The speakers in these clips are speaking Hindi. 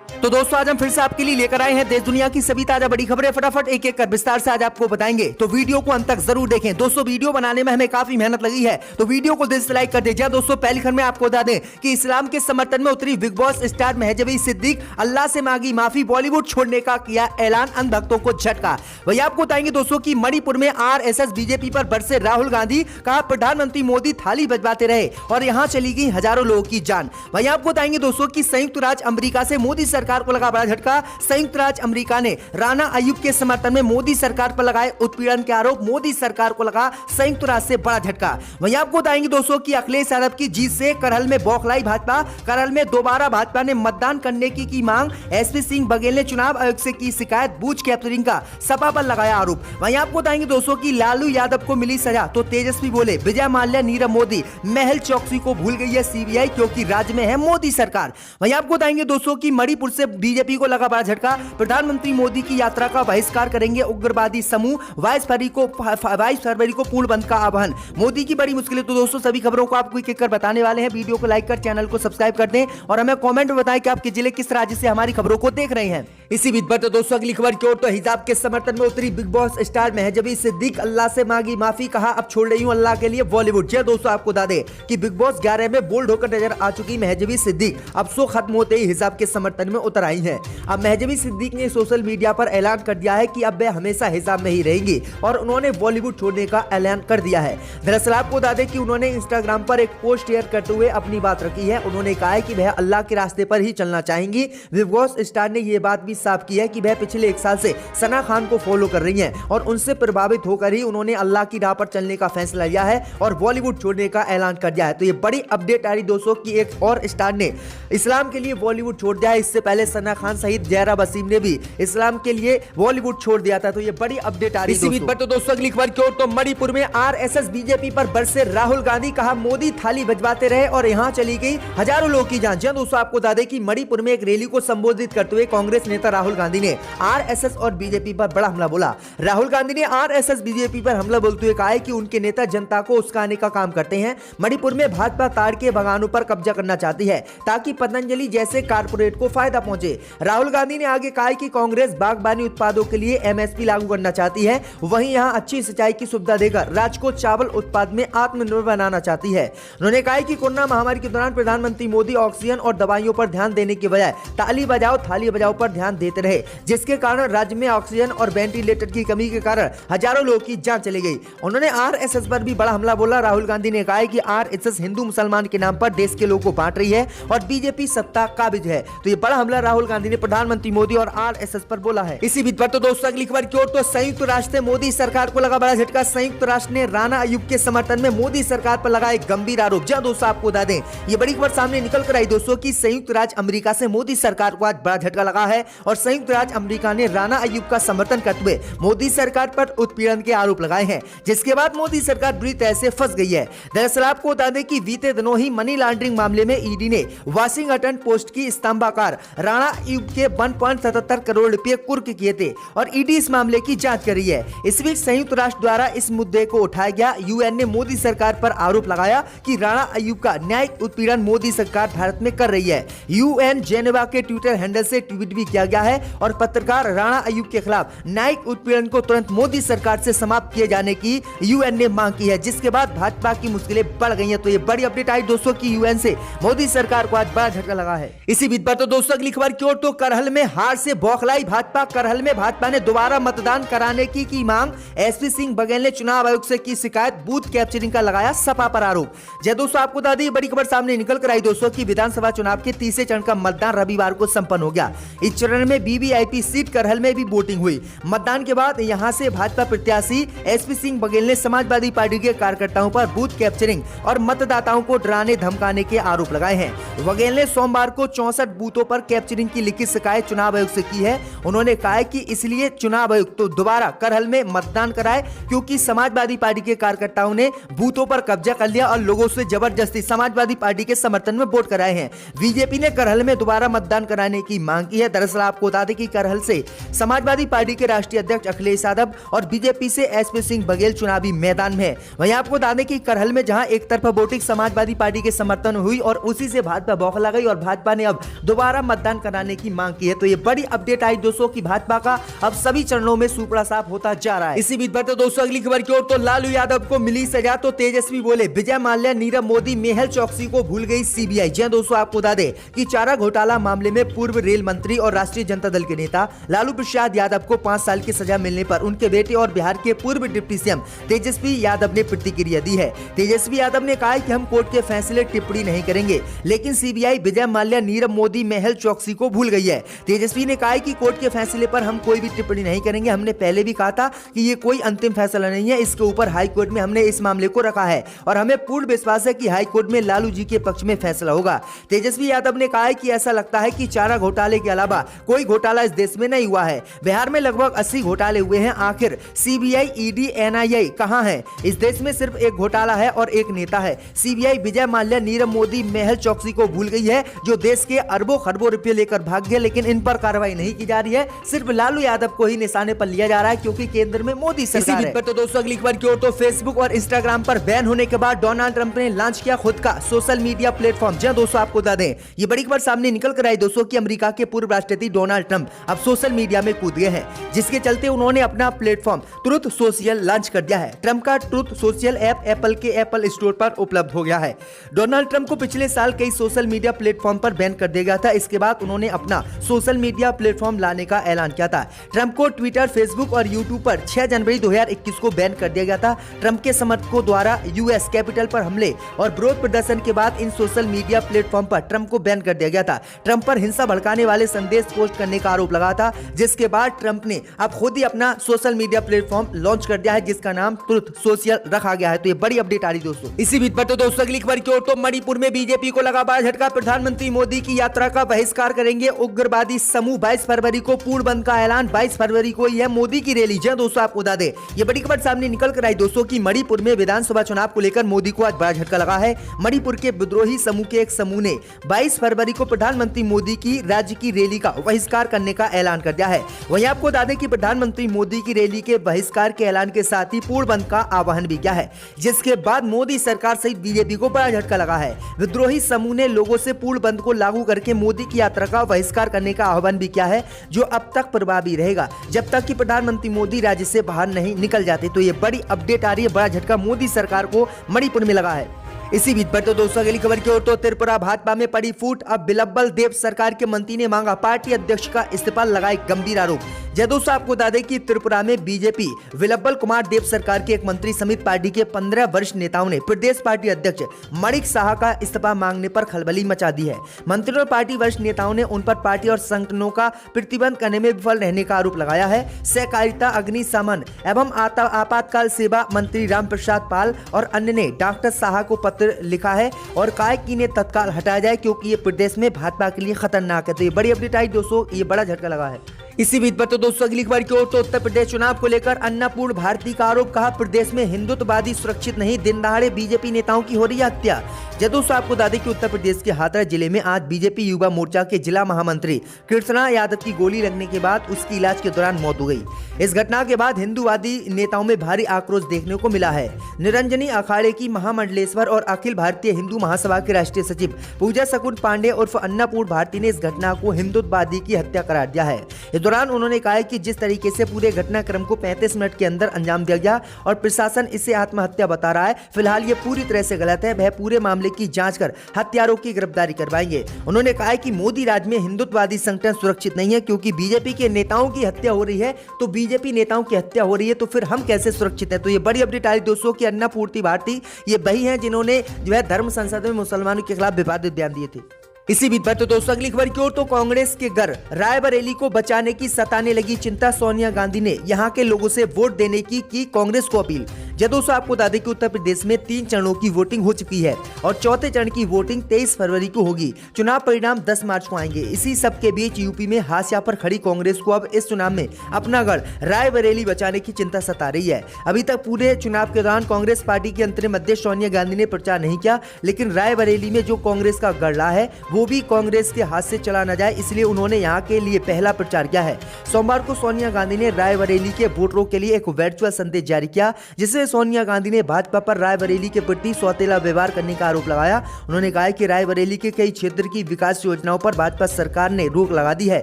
तो दोस्तों आज हम फिर से आपके लिए लेकर आए हैं देश दुनिया की सभी ताजा बड़ी खबरें। फटाफट एक एक कर विस्तार से आज आपको बताएंगे, तो वीडियो को अंत तक जरूर देखें। दोस्तों वीडियो बनाने में हमें काफी मेहनत लगी है, तो वीडियो को दिल से लाइक कर दीजिए। दोस्तों पहली खबर में आपको बता दें कि इस्लाम के समर्थन में उतरी बिग बॉस स्टार महजबी सिद्दीक, अल्लाह से मांगी माफी, बॉलीवुड छोड़ने का किया ऐलान, अंध भक्तों को झटका। वही आपको बताएंगे दोस्तों की मणिपुर में आरएसएस बीजेपी पर बरसे राहुल गांधी, कहा प्रधानमंत्री मोदी थाली बजवाते रहे और यहां चली गई हजारों लोगों की जान। वही आपको बताएंगे दोस्तों की संयुक्त राज्य अमेरिका से मोदी सरकार को लगा बड़ा झटका। संयुक्त राज्य अमेरिका ने राणा अय्यूब के समर्थन में मोदी सरकार पर लगाए उत्पीड़न के आरोप, मोदी सरकार को लगा संयुक्त राज्य से बड़ा झटका। वहीं आपको बताएंगे दोस्तों कि अखिलेश यादव की जीत से करहल में बौखलाई भाजपा, करहल में दोबारा भाजपा ने मतदान करने की मांग। एसपी सिंह बघेल ने चुनाव आयोग से की शिकायत, बूथ कैप्चरिंग का सपा पर लगाया आरोप। वहीं आपको बताएंगे दोस्तों की लालू यादव को मिली सजा, तो तेजस्वी बोले विजय माल्या, नीरव मोदी, महल चौकसी को भूल गई है सीबीआई क्योंकि राज्य में है मोदी सरकार। वहीं आपको बताएंगे दोस्तों की मणिपुर से बीजेपी को लगा बड़ा झटका, प्रधानमंत्री मोदी की यात्रा का बहिष्कार करेंगे उग्रवादी समूह, 22 फरवरी को पूर्ण बंद का आह्वान, मोदी की बड़ी मुश्किलें। तो दोस्तों सभी खबरों को आपको एक एक कर बताने वाले हैं। वीडियो को लाइक कर चैनल को सब्सक्राइब कर दें और हमें कमेंट में बताएं कि आपके जिले किस राज्य से हमारी खबरों को देख रहे हैं। इसी बीच पर तो दोस्तों अगली खबर की ओर, तो हिजाब के समर्थन में उतरी बिग बॉस स्टार महजबी सिद्दीक, अल्लाह से मांगी माफी, कहा अब छोड़ रही हूं अल्लाह के लिए बॉलीवुड। जी दोस्तों आपको बता दें कि बिग बॉस 11 में बोल्ड होकर नजर आ चुकी महजबी सिद्दीक अब शो खत्म होते ही हिजाब के समर्थन में उतर आई है। अब महजबी सिद्दीक ने सोशल मीडिया पर ऐलान कर दिया है कि अब वे हमेशा हिजाब में ही रहेंगी और उन्होंने बॉलीवुड छोड़ने का ऐलान कर दिया है। दरअसल आपको बता दें कि उन्होंने इंस्टाग्राम पर एक पोस्ट शेयर करते हुए अपनी बात रखी है। उन्होंने कहा है कि वह अल्लाह के रास्ते पर ही चलना चाहेंगी। बिग बॉस स्टार ने यह बात भी साफ की है कि वह पिछले 1 साल से सना खान को फॉलो कर रही हैं और उनसे प्रभावित होकर ही उन्होंने अल्लाह की राह पर चलने का फैसला लिया है और बॉलीवुड छोड़ने का ऐलान कर दिया है। तो ये बड़ी अपडेट आ रही दोस्तों की एक और स्टार ने इस्लाम के लिए बॉलीवुड छोड़ दिया है। इससे पहले सना खान सहित जहरा वसीम ने भी इस्लाम के लिए बॉलीवुड छोड़ दिया था। तो ये बड़ी अपडेट आ रही है। इसी बीच पर तो दोस्तों अगली खबर की ओर, तो मणिपुर में आरएसएस बीजेपी पर बरसे राहुल गांधी, कहा मोदी थाली बजवाते रहे और यहां चली गई हजारों लोगों की जान। दोस्तों आपको बता दें कि मणिपुर में एक रैली को संबोधित करते हुए कांग्रेस नेता राहुल गांधी ने आरएसएस और बीजेपी पर बड़ा हमला बोला। राहुल गांधी ने आरएसएस बीजेपी पर हमला बोलते हुए कहा है कि उनके नेता जनता को उस्काने का काम करते हैं। मणिपुर में भाजपा ताड़ के बागानों पर कब्जा करना चाहती है ताकि पतंजलि जैसे कारपोरेट को फायदा पहुंचे। राहुल गांधी ने आगे कहा कि कांग्रेस बागबानी उत्पादों के लिए एमएसपी लागू करना चाहती है, वहीं यहां अच्छी सिंचाई की सुविधा देकर राज्य को चावल उत्पाद में आत्मनिर्भर बनाना चाहती है। उन्होंने कहा कि कोरोना महामारी के दौरान प्रधानमंत्री मोदी ऑक्सीजन और दवाइयों पर ध्यान देने के बजाय ताली बजाओ थाली बजाओ पर ध्यान देते रहे, जिसके कारण राज्य में ऑक्सीजन और वेंटिलेटर की कमी के कारण हजारों लोगों की जान चली गई। उन्होंने आरएसएस पर भी बड़ा हमला बोला। राहुल गांधी ने कहा कि आरएसएस हिंदू मुसलमान के नाम पर देश के लोगों को बांट रही है और बीजेपी सत्ता काबिज है। तो ये बड़ा हमला राहुल गांधी ने प्रधानमंत्री मोदी और आरएसएस पर बोला है। इसी बीच पर तो दोस्तों अगली खबर की ओर, तो संयुक्त राष्ट्र से मोदी सरकार को लगा बड़ा झटका। संयुक्त राष्ट्र ने राणा अय्यूब के समर्थन में मोदी सरकार पर लगाए गंभीर आरोप। जहां दोस्तों आपको बता दें ये बड़ी खबर सामने निकल कर आई दोस्तों की संयुक्त राज्य अमेरिका से मोदी सरकार को आज बड़ा झटका लगा है और संयुक्त राज्य अमेरिका ने राणा अय्यूब का समर्थन करते हुए मोदी सरकार पर उत्पीड़न के आरोप लगाए हैं, जिसके बाद मोदी सरकार बुरी तरह से फंस गई है। दरअसल आपको बता दें कि बीते दिनों ही मनी लॉन्ड्रिंग मामले में ईडी ने वाशिंगटन पोस्ट की स्तंभाकार राणा अय्यूब के 1.77 करोड़ रुपए कुर्क किए थे और ईडी इस मामले की जांच कर रही है। इस बीच संयुक्त राष्ट्र द्वारा इस मुद्दे को उठाया गया। यूएन ने मोदी सरकार पर आरोप लगाया कि राणा अय्यूब का न्यायिक उत्पीड़न मोदी सरकार भारत में कर रही है। यूएन जेनेवा के ट्विटर हैंडल से ट्वीट भी किया गया है और पत्रकार राणा अय्यूब के खिलाफ न्यायिक उत्पीड़न को तुरंत मोदी सरकार से समाप्त किए जाने की यूएन ने मांग की है, जिसके बाद भाजपा की मुश्किलें बढ़ गई हैं। तो ये बड़ी अपडेट आई दोस्तों की यूएन से मोदी सरकार को आज बड़ा झटका लगा है। इसी बीच पर तो दोस्तों अगली खबर की ओर, तो करहल में हार से बौखलाई भाजपा, करहल में भाजपा ने दोबारा मतदान कराने की मांग। एसपी सिंह बघेल ने चुनाव आयोग से की शिकायत, बूथ कैप्चरिंग का लगाया सपा पर आरोप। जय दोस्तों आपको बता दें बड़ी खबर सामने निकल कर आई दोस्तों की विधानसभा चुनाव के तीसरे चरण का मतदान रविवार को संपन्न हो गया। इस चरण में वीवीआईपी सीट करहल में भी वोटिंग हुई। मतदान के बाद यहां से भाजपा प्रत्याशी एसपी सिंह बघेल ने समाजवादी पार्टी के कार्यकर्ताओं पर बूथ कैप्चरिंग और मतदाताओं को डराने धमकाने के आरोप लगाए हैं। बघेल ने सोमवार को 64 बूथों पर कैप्चरिंग की लिखित शिकायत चुनाव आयोग से की है। उन्होंने कहा कि इसलिए चुनाव आयोग तो दोबारा करहल में मतदान कराए क्योंकि समाजवादी पार्टी के कार्यकर्ताओं ने बूथों पर कब्जा कर लिया और लोगों से जबरदस्ती समाजवादी पार्टी के समर्थन में वोट कराए हैं। बीजेपी ने करहल में दोबारा मतदान कराने की मांग की है। दरअसल आपको बता दें कि करहल से समाजवादी पार्टी के राष्ट्रीय अध्यक्ष अखिलेश यादव और बीजेपी से एसपी सिंह बघेल चुनावी मैदान में है। वहीं आपको बता दें कि करहल में जहां एक तरफा वोटिंग समाजवादी पार्टी के समर्थन हुई और उसी से भाजपा बौखला गई और भाजपा ने अब दोबारा मतदान कराने की मांग की है। तो ये बड़ी अपडेट आई दोस्तों कि भाजपा का अब सभी चरणों में सुपड़ा साफ होता जा रहा है। इसी बीच बढ़ते दोस्तों अगली खबर की ओर। तो लालू यादव को मिली सजा तो तेजस्वी बोले विजय माल्या, नीरव मोदी, मेहुल चौकसी को भूल गई सीबीआई। जी दोस्तों, आपको बता दें कि चारा घोटाला मामले में पूर्व रेल मंत्री और राष्ट्रीय जनता दल के नेता लालू प्रसाद यादव को 5 साल की सजा मिलने पर उनके बेटे और बिहार के पूर्व डिप्टी सीएम तेजस्वी यादव ने प्रतिक्रिया दी है। तेजस्वी यादव ने कहा कि हम कोर्ट के फैसले टिप्पणी नहीं करेंगे, लेकिन सीबीआई विजय माल्या, नीरव मोदी, मेहुल चौकसी को भूल गई है। तेजस्वी ने कहा कि कोर्ट के फैसले पर हम कोई भी टिप्पणी नहीं करेंगे। हमने पहले भी कहा था कि ये कोई अंतिम फैसला नहीं है, इसके ऊपर हाई कोर्ट में हमने इस मामले को रखा है और हमें पूर्ण विश्वास है कि हाई कोर्ट में लालू जी के पक्ष में फैसला होगा। तेजस्वी यादव ने कहा है कि ऐसा लगता है कि चारा घोटाले के अलावा कोई घोटाला इस देश में नहीं हुआ है। बिहार में लगभग 80 घोटाले हुए हैं। आखिर सीबीआई, ईडी, एनआईए कहां है? इस देश में सिर्फ एक घोटाला है और एक नेता है। सीबीआई विजय माल्या, नीरव मोदी, मेहुल चौकसी को भूल गई है, जो देश के अरबों खरबों रुपए लेकर भाग गए, लेकिन इन पर कार्रवाई नहीं की जा रही है। सिर्फ लालू यादव को ही निशाने पर लिया जा रहा है क्योंकि केंद्र में मोदी सरकार है। तो दोस्तों अगली खबर की ओर। तो फेसबुक और इंस्टाग्राम पर बैन होने के बाद डोनाल्ड ट्रंप ने लॉन्च किया खुद का सोशल मीडिया प्लेटफॉर्म। जी दोस्तों, आपको बता दें ये बड़ी खबर सामने निकल कर आई दोस्तों कि अमेरिका के पूर्व राष्ट्रपति डोनाल्ड ट्रंप अब सोशल मीडिया में कूद गए हैं, जिसके चलते उन्होंने अपना प्लेटफॉर्म ट्रुथ सोशल लॉन्च कर दिया है। ट्रंप का ट्रुथ सोशल ऐप एप्पल के एप्पल स्टोर पर उपलब्ध हो गया है। डोनाल्ड ट्रंप को पिछले साल कई सोशल मीडिया प्लेटफॉर्म पर बैन कर दिया गया था। इसके बाद उन्होंने अपना सोशल मीडिया प्लेटफॉर्म लाने का ऐलान किया था। ट्रंप को ट्विटर, फेसबुक और यूट्यूब पर 6 जनवरी 2021 को बैन कर दिया गया था। ट्रंप के समर्थकों द्वारा यूएस कैपिटल पर हमले और विरोध प्रदर्शन के बाद इन सोशल मीडिया प्लेटफॉर्म पर ट्रंप को बैन कर दिया गया था। ट्रंप पर हिंसा भड़काने वाले संदेश पोस्ट करने का आरोप लगा था, जिसके बाद ट्रंप ने अब खुद ही अपना सोशल मीडिया प्लेटफॉर्म लॉन्च कर दिया है, जिसका नाम ट्रुथ सोशल रखा गया है। तो ये बड़ी अपडेट आ रही दोस्तों। इसी बीच पर तो दोस्तों अगली खबर की ओर। तो मणिपुर में बीजेपी को लगा बड़ा झटका। प्रधानमंत्री मोदी की यात्रा का बहिष्कार करेंगे उग्रवादी समूह। 22 फरवरी को पूर्ण बंद का ऐलान। 22 फरवरी को यह मोदी की रैली। जी दोस्तों, आपको बता दें ये बड़ी खबर सामने निकल कर आई दोस्तों कि मणिपुर में विधानसभा चुनाव को लेकर मोदी को आज बड़ा झटका लगा है। मणिपुर के विद्रोही समूह के एक समूह ने 22 फरवरी को प्रधानमंत्री मोदी की राज्य की रैली का बहिष्कार करने का ऐलान कर दिया है। वहीं आपको बता दें कि प्रधानमंत्री मोदी की रैली के बहिष्कार के ऐलान के साथ ही पूर्ण बंद का आह्वान भी किया है, जिसके बाद मोदी सरकार सहित बीजेपी को बड़ा झटका लगा है। विद्रोही समूह ने लोगों से पूर्ण बंद को लागू करके मोदी की यात्रा का बहिष्कार करने का आह्वान भी किया है, जो अब तक प्रभावी रहेगा जब तक कि प्रधानमंत्री मोदी राज्य से बाहर नहीं निकल जाते। तो ये बड़ी अपडेट आ रही है, बड़ा झटका मोदी सरकार को मणिपुर में लगा है। इसी बीच पर तो दोस्तों अगली खबर की ओर। तो त्रिपुरा भाजपा में पड़ी फूट। अब बिलब्बल देव सरकार के मंत्री ने मांगा पार्टी अध्यक्ष का इस्तीफा, लगाए गंभीर आरोप। जय दोस्तों, आपको बता दें कि त्रिपुरा में बीजेपी विलब्बल कुमार देव सरकार के एक मंत्री समेत पार्टी के 15 वरिष्ठ नेताओं ने प्रदेश पार्टी अध्यक्ष मणिक साहा का इस्तीफा मांगने पर खलबली मचा दी है। मंत्री और पार्टी वरिष्ठ नेताओं ने उन पर पार्टी और संगठनों का प्रतिबंध करने में विफल रहने का आरोप लगाया है। सहकारिता, अग्निशमन एवं आपातकाल सेवा मंत्री रामप्रसाद पाल और अन्य ने डॉक्टर साहा को पत्र लिखा है और कहा कि इन्हें तत्काल हटाया जाए क्योंकि ये प्रदेश में भाजपा के लिए खतरनाक है। तो ये बड़ी अपडेट आई दोस्तों, ये बड़ा झटका लगा है। इसी बीच पर तो दोस्तों अगली खबर की ओर। तो उत्तर प्रदेश चुनाव को लेकर अन्नपूर्ण भारती का आरोप। कहा प्रदेश में हिंदुत्ववादी सुरक्षित नहीं, दिन दहाड़े बीजेपी नेताओं की हो रही है हत्या। जय दोस्तों, आपको बता दें कि उत्तर प्रदेश के हाथरस जिले में आज बीजेपी युवा मोर्चा के जिला महामंत्री कृष्णा यादव की गोली लगने के बाद उसकी इलाज के दौरान मौत हो गई। इस घटना के बाद हिंदुवादी नेताओं में भारी आक्रोश देखने को मिला है। निरंजनी अखाड़े की महामंडलेश्वर और अखिल भारतीय हिंदू महासभा के राष्ट्रीय सचिव पूजा सकुंड पांडे उर्फ अन्नपूर्ण भारती ने इस घटना को हिंदुत्ववादी की हत्या करार दिया है। इस दौरान उन्होंने कहा कि जिस तरीके से पूरे घटनाक्रम को 35 मिनट के अंदर अंजाम दिया गया और प्रशासन इसे आत्महत्या बता रहा है, फिलहाल ये पूरी तरह से गलत है। वह पूरे मामले की जांच कर हत्यारों की गिरफ्तारी करवाएंगे। उन्होंने कहा कि मोदी राज में हिंदुत्ववादी संगठन सुरक्षित नहीं है, क्योंकि बीजेपी के नेताओं की हत्या हो रही है। तो बीजेपी नेताओं की हत्या हो रही है तो फिर हम कैसे सुरक्षित हैं? तो ये बड़ी अपडेट आई दोस्तों कि अन्नपूर्ति भारती ये वही हैं जिन्होंने जो है धर्म संसद में मुसलमानों के खिलाफ विवादित बयान दिए थे। इसी बीच पर तो दोस्तों अगली खबर की ओर। तो कांग्रेस के घर रायबरेली को बचाने की सताने लगी चिंता। सोनिया गांधी ने यहां के लोगों से वोट देने की कांग्रेस को अपील। जब दोस्तों आपको बता दें कि उत्तर प्रदेश में 3 चरणों की वोटिंग हो चुकी है और चौथे चरण की वोटिंग 23 फरवरी को होगी। चुनाव परिणाम 10 मार्च को आएंगे। इसी सब के बीच यूपी में हाशिया पर खड़ी कांग्रेस को अब इस चुनाव में अपना गढ़ रायबरेली बचाने की चिंता सता रही है। अभी तक पूरे चुनाव के दौरान कांग्रेस पार्टी की अंतरिम अध्यक्ष सोनिया गांधी ने प्रचार नहीं किया, लेकिन रायबरेली में जो कांग्रेस का गढ़ रहा है वो भी कांग्रेस के हाथ से चला न जाए, इसलिए उन्होंने यहाँ के लिए पहला प्रचार किया है। सोमवार को सोनिया गांधी ने रायबरेली के वोटरों के लिए एक वर्चुअल संदेश जारी किया, जिसमें में सोनिया गांधी ने भाजपा पर रायबरेली के प्रति सौतेला व्यवहार करने का आरोप लगाया। उन्होंने कहा कि रायबरेली के कई क्षेत्र की विकास योजनाओं पर भाजपा सरकार ने रोक लगा दी है।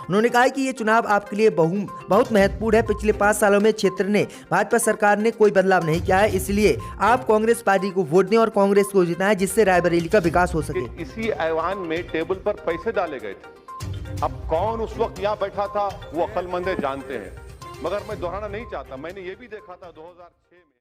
उन्होंने कहा कि ये चुनाव आपके लिए बहुत महत्वपूर्ण है। पिछले 5 सालों में क्षेत्र ने भाजपा सरकार ने कोई बदलाव नहीं किया है, इसलिए आप कांग्रेस पार्टी को वोट दें और कांग्रेस को जिताएं, जिससे रायबरेली का विकास हो सके। इसी ऐवान में टेबल पर पैसे डाले गए थे। अब कौन उस वक्त यहाँ बैठा था वो अक्लमंद जानते हैं, मगर मैं दोहराना नहीं चाहता। मैंने ये भी देखा था 2006 में